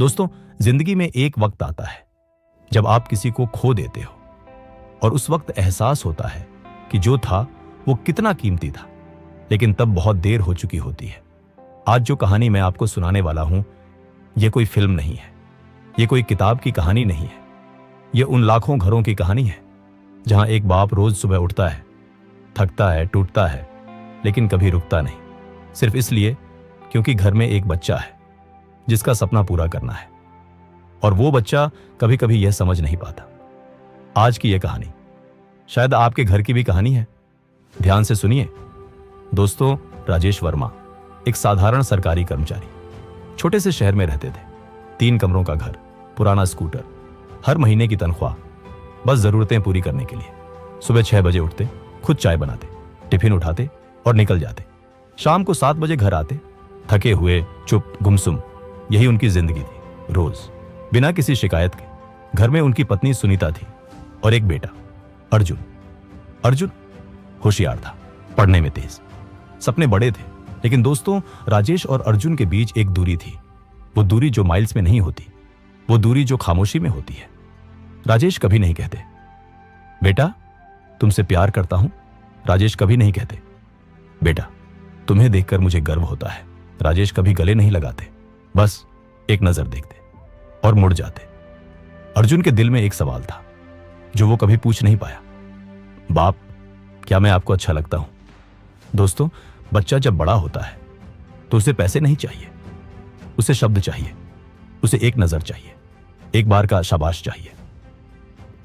दोस्तों, जिंदगी में एक वक्त आता है जब आप किसी को खो देते हो और उस वक्त एहसास होता है कि जो था वो कितना कीमती था, लेकिन तब बहुत देर हो चुकी होती है। आज जो कहानी मैं आपको सुनाने वाला हूं, यह कोई फिल्म नहीं है, यह कोई किताब की कहानी नहीं है। यह उन लाखों घरों की कहानी है जहां एक बाप रोज सुबह उठता है, थकता है, टूटता है, लेकिन कभी रुकता नहीं, सिर्फ इसलिए क्योंकि घर में एक बच्चा है जिसका सपना पूरा करना है। और वो बच्चा कभी कभी यह समझ नहीं पाता। आज की यह कहानी शायद आपके घर की भी कहानी है। ध्यान से सुनिए। दोस्तों, राजेश वर्मा एक साधारण सरकारी कर्मचारी, छोटे से शहर में रहते थे। 3 कमरों का घर, पुराना स्कूटर, हर महीने की तनख्वाह, बस जरूरतें पूरी करने के लिए। सुबह 6 बजे उठते, खुद चाय बनाते, टिफिन उठाते और निकल जाते। शाम को 7 बजे घर आते, थके हुए, चुप, गुमसुम। यही उनकी जिंदगी थी, रोज बिना किसी शिकायत के। घर में उनकी पत्नी सुनीता थी और एक बेटा अर्जुन। अर्जुन होशियार था, पढ़ने में तेज, सपने बड़े थे। लेकिन दोस्तों, राजेश और अर्जुन के बीच एक दूरी थी। वो दूरी जो माइल्स में नहीं होती, वो दूरी जो खामोशी में होती है। राजेश कभी नहीं कहते, बेटा तुमसे प्यार करता हूं। राजेश कभी नहीं कहते, बेटा तुम्हें देखकर मुझे गर्व होता है। राजेश कभी गले नहीं लगाते, बस एक नजर देखते और मुड़ जाते। अर्जुन के दिल में एक सवाल था जो वो कभी पूछ नहीं पाया, बाप क्या मैं आपको अच्छा लगता हूं? दोस्तों, बच्चा जब बड़ा होता है तो उसे पैसे नहीं चाहिए, उसे शब्द चाहिए, उसे एक नजर चाहिए, एक बार का शाबाश चाहिए।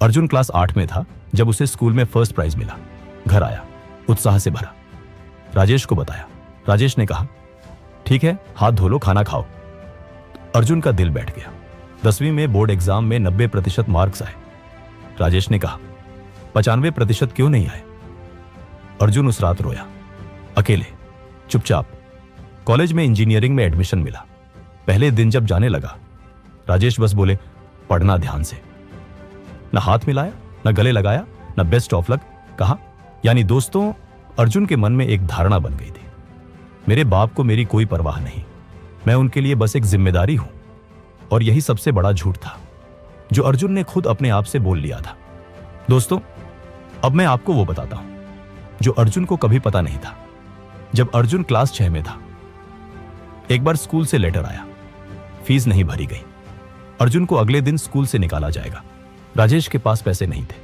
अर्जुन क्लास 8 में था जब उसे स्कूल में फर्स्ट प्राइज मिला। घर आया, उत्साह से भरा, राजेश को बताया। राजेश ने कहा, ठीक है, हाथ धो लो, खाना खाओ। अर्जुन का दिल बैठ गया। 10वीं में बोर्ड एग्जाम में 90% मार्क्स आए। राजेश ने कहा, 95% क्यों नहीं आए? अर्जुन उस रात रोया, अकेले, चुपचाप। कॉलेज में इंजीनियरिंग में एडमिशन मिला। पहले दिन जब जाने लगा, राजेश बस बोले, पढ़ना ध्यान से। न हाथ मिलाया, न गले लगाया, न बेस्ट ऑफ लक कहा। यानी दोस्तों, अर्जुन के मन में एक धारणा बन गई थी, मेरे बाप को मेरी कोई परवाह नहीं, मैं उनके लिए बस एक जिम्मेदारी हूं। और यही सबसे बड़ा झूठ था जो अर्जुन ने खुद अपने आप से बोल लिया था। दोस्तों, अब मैं आपको वो बताता हूं जो अर्जुन को कभी पता नहीं था। जब अर्जुन क्लास 6 में था, एक बार स्कूल से लेटर आया, फीस नहीं भरी गई। अर्जुन को अगले दिन स्कूल से निकाला जाएगा। राजेश के पास पैसे नहीं थे।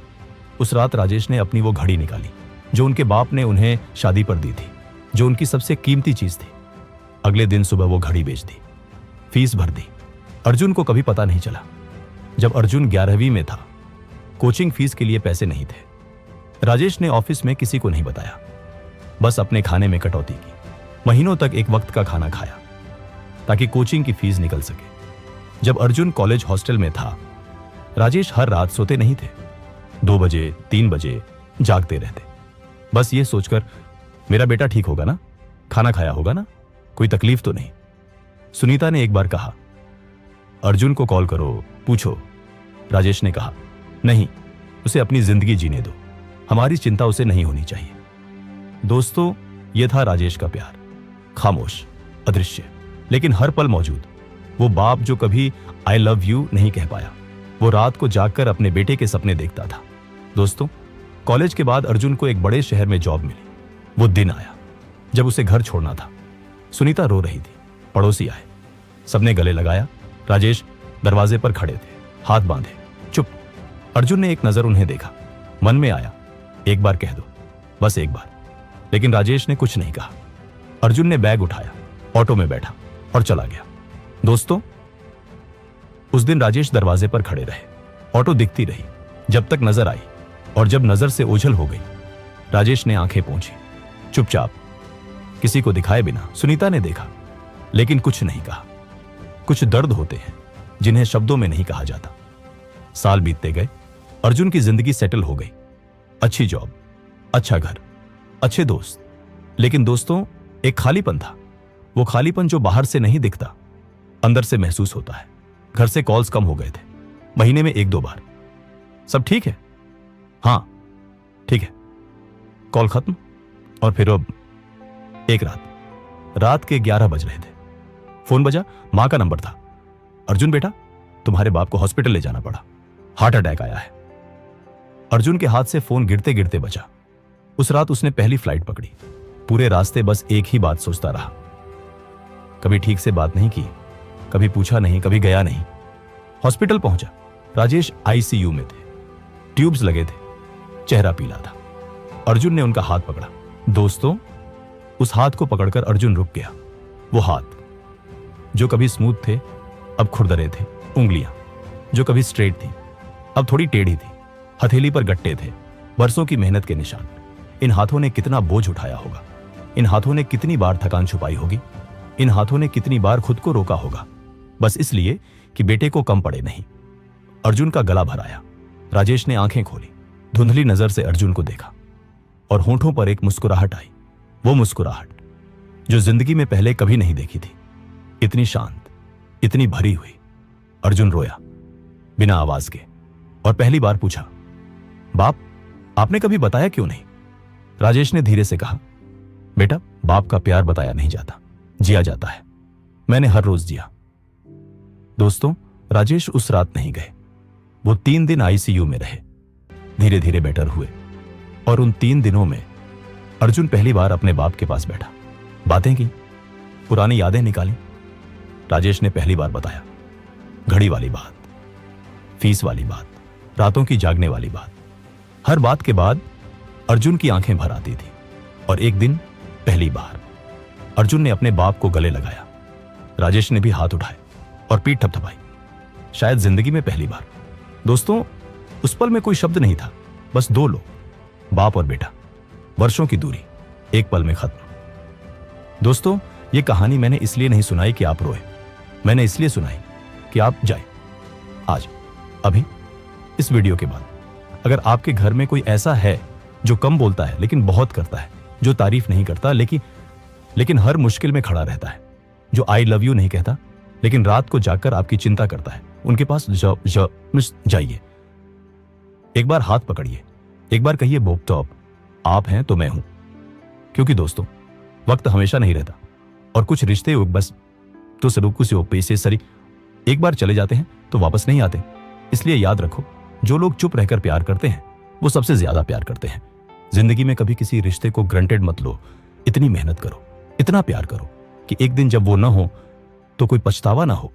उस रात राजेश ने अपनी वो घड़ी निकाली जो उनके बाप ने उन्हें शादी पर दी थी, जो उनकी सबसे कीमती चीज थी। अगले दिन सुबह वो घड़ी बेच दी, फीस भर दी। अर्जुन को कभी पता नहीं चला। जब अर्जुन 11वीं में था, कोचिंग फीस के लिए पैसे नहीं थे। राजेश ने ऑफिस में किसी को नहीं बताया, बस अपने खाने में कटौती की। महीनों तक एक वक्त का खाना खाया ताकि कोचिंग की फीस निकल सके। जब अर्जुन कॉलेज हॉस्टल में था, राजेश हर रात सोते नहीं थे। 2 बजे, 3 बजे जागते रहते, बस ये सोचकर, मेरा बेटा ठीक होगा ना, खाना खाया होगा ना, कोई तकलीफ तो नहीं। सुनीता ने एक बार कहा, अर्जुन को कॉल करो, पूछो। राजेश ने कहा, नहीं, उसे अपनी जिंदगी जीने दो, हमारी चिंता उसे नहीं होनी चाहिए। दोस्तों, यह था राजेश का प्यार, खामोश, अदृश्य, लेकिन हर पल मौजूद। वो बाप जो कभी आई लव यू नहीं कह पाया, वो रात को जागकर अपने बेटे के सपने देखता था। दोस्तों, कॉलेज के बाद अर्जुन को एक बड़े शहर में जॉब मिली। वो दिन आया जब उसे घर छोड़ना था। सुनीता रो रही थी, पड़ोसी आए, सबने गले लगाया। राजेश दरवाजे पर खड़े थे, हाथ बांधे, चुप। अर्जुन ने एक नजर उन्हें देखा, मन में आया, एक बार कह दो, बस एक बार। लेकिन राजेश ने कुछ नहीं कहा। अर्जुन ने बैग उठाया, ऑटो में बैठा और चला गया। दोस्तों, उस दिन राजेश दरवाजे पर खड़े रहे। ऑटो दिखती रही जब तक नजर आई, और जब नजर से ओझल हो गई, राजेश ने आंखें पोंछी, चुपचाप, किसी को दिखाए बिना। सुनीता ने देखा, लेकिन कुछ नहीं कहा। कुछ दर्द होते हैं जिन्हें शब्दों में नहीं कहा जाता। साल बीतते गए, अर्जुन की जिंदगी सेटल हो गई। अच्छी जॉब, अच्छा घर, अच्छे दोस्त। लेकिन दोस्तों, एक खालीपन था। वो खालीपन जो बाहर से नहीं दिखता, अंदर से महसूस होता है। घर से कॉल्स कम हो गए थे, महीने में 1-2 बार। सब ठीक है? हां ठीक है। कॉल खत्म। और फिर अब एक रात के 11 बज रहे थे, फोन बजा, मां का नंबर था। अर्जुन बेटा, तुम्हारे बाप को हॉस्पिटल ले जाना पड़ा, हार्ट अटैक आया है। अर्जुन के हाथ से फोन गिरते गिरते बचा। उस रात उसने पहली फ्लाइट पकड़ी। पूरे रास्ते बस एक ही बात सोचता रहा। कभी ठीक से बात नहीं की, कभी पूछा नहीं, कभी गया नहीं। हॉस्पिटल पहुंचा। राजेश आईसीयू में थे, ट्यूब्स लगे थे, चेहरा पीला था। अर्जुन ने उनका हाथ पकड़ा। दोस्तों, उस हाथ को पकड़कर अर्जुन रुक गया। वो हाथ जो कभी स्मूथ थे अब खुरदरे थे, उंगलियां जो कभी स्ट्रेट थी अब थोड़ी टेढ़ी थी, हथेली पर गट्टे थे, बरसों की मेहनत के निशान। इन हाथों ने कितना बोझ उठाया होगा, इन हाथों ने कितनी बार थकान छुपाई होगी, इन हाथों ने कितनी बार खुद को रोका होगा, बस इसलिए कि बेटे को कम पड़े नहीं। अर्जुन का गला भर आया। राजेश ने आंखें खोली, धुंधली नजर से अर्जुन को देखा और होंठों पर एक मुस्कुराहट आई। वो मुस्कुराहट जो जिंदगी में पहले कभी नहीं देखी थी, इतनी शांत, इतनी भरी हुई। अर्जुन रोया बिना आवाज के और पहली बार पूछा, बाप, आपने कभी बताया क्यों नहीं? राजेश ने धीरे से कहा, बेटा, बाप का प्यार बताया नहीं जाता, जिया जाता है। मैंने हर रोज जिया। दोस्तों, राजेश उस रात नहीं गए। वो 3 दिन आईसीयू में रहे, धीरे धीरे बेटर हुए और उन 3 दिनों में अर्जुन पहली बार अपने बाप के पास बैठा, बातें की, पुरानी यादें निकाली। राजेश ने पहली बार बताया घड़ी वाली बात, फीस वाली बात, रातों की जागने वाली बात। हर बात के बाद अर्जुन की आंखें भर आती थी और एक दिन पहली बार अर्जुन ने अपने बाप को गले लगाया। राजेश ने भी हाथ उठाए और पीठ थपथपाई, शायद जिंदगी में पहली बार। दोस्तों, उस पल में कोई शब्द नहीं था, बस 2 लोग, बाप और बेटा। वर्षों की दूरी एक पल में खत्म। दोस्तों, ये कहानी मैंने इसलिए नहीं सुनाई कि आप रोए, मैंने इसलिए सुनाई कि आप जाए आज, अभी, इस वीडियो के बाद। अगर आपके घर में कोई ऐसा है जो कम बोलता है लेकिन बहुत करता है, जो तारीफ नहीं करता लेकिन हर मुश्किल में खड़ा रहता है, जो आई लव यू नहीं कहता लेकिन रात को जाकर आपकी चिंता करता है, उनके पास जाइए, एक बार हाथ पकड़िए, एक बार कहिए बोप तो आप हैं तो मैं हूं। क्योंकि दोस्तों, वक्त हमेशा नहीं रहता और कुछ रिश्ते बस तो सरुकु से पैसे सरी एक बार चले जाते हैं तो वापस नहीं आते। इसलिए याद रखो, जो लोग चुप रहकर प्यार करते हैं वो सबसे ज्यादा प्यार करते हैं। जिंदगी में कभी किसी रिश्ते को ग्रंटेड मत लो। इतनी मेहनत करो, इतना प्यार करो कि एक दिन जब वो ना हो तो कोई पछतावा ना हो।